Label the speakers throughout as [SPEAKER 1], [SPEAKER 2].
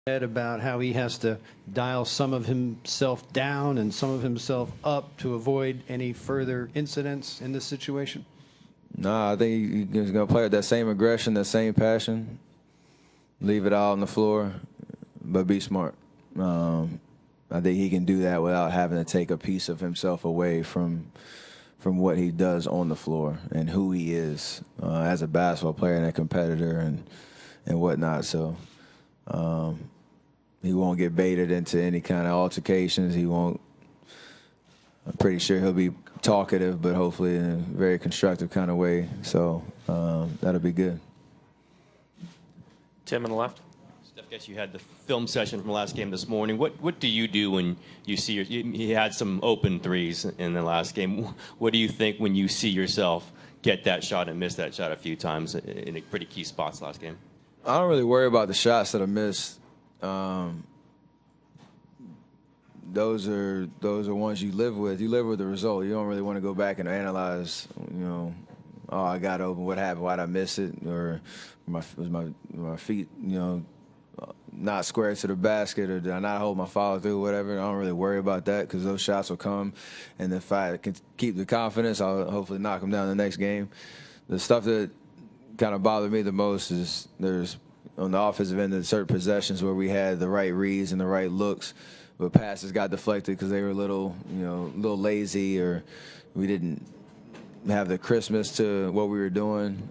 [SPEAKER 1] about how he has to dial some of himself down and some of himself up to avoid any further incidents in this situation?
[SPEAKER 2] No, I think he's going to play with that same aggression, that same passion, leave it all on the floor, but be smart. I think he can do that without having to take a piece of himself away from what he does on the floor and who he is as a basketball player and a competitor and whatnot. So he won't get baited into any kind of altercations. He won't. I'm pretty sure he'll be talkative, but hopefully in a very constructive kind of way. So that'll be good.
[SPEAKER 3] Tim on the left.
[SPEAKER 4] Steph, I guess you had the film session from the last game this morning. What do you do when you see he had some open threes in the last game? What do you think when you see yourself get that shot and miss that shot a few times in pretty key spots last game?
[SPEAKER 2] I don't really worry about the shots that I missed. Those are ones you live with. You live with the result. You don't really want to go back and analyze, oh, I got open, what happened, why'd I miss it, or was my feet, not square to the basket, or did I not hold my follow through, whatever. I don't really worry about that because those shots will come, and if I can keep the confidence, I'll hopefully knock them down the next game. The stuff that kind of bothered me the most is there's on the offensive end of certain possessions where we had the right reads and the right looks, but passes got deflected because they were a little lazy, or we didn't have the crispness to what we were doing.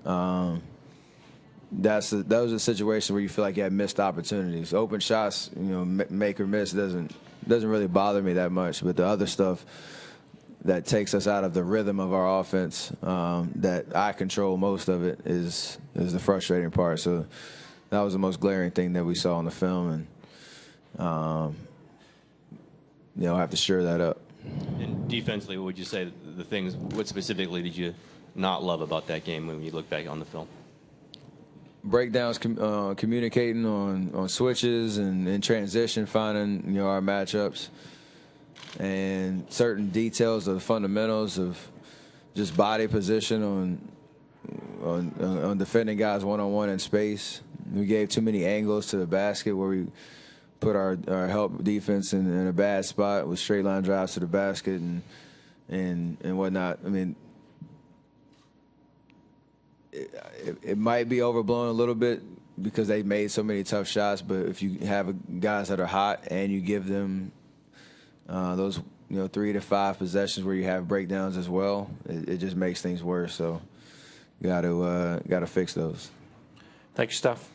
[SPEAKER 2] That was a situation where you feel like you had missed opportunities. Open shots, make or miss doesn't really bother me that much, but the other stuff that takes us out of the rhythm of our offense, that I control most of it, is the frustrating part. So that was the most glaring thing that we saw on the film, and I have to shore that up.
[SPEAKER 4] And defensively, what would you say what specifically did you not love about that game when you look back on the film?
[SPEAKER 2] Breakdowns, communicating on switches and in transition, finding our matchups, and certain details of the fundamentals of just body position on defending guys one-on-one in space. We gave too many angles to the basket where we put our help defense in a bad spot with straight line drives to the basket and whatnot. I mean, it might be overblown a little bit because they made so many tough shots, but if you have guys that are hot and you give them those 3 to 5 possessions where you have breakdowns as well, it just makes things worse. So you got to fix those.
[SPEAKER 3] Thank you, Steph.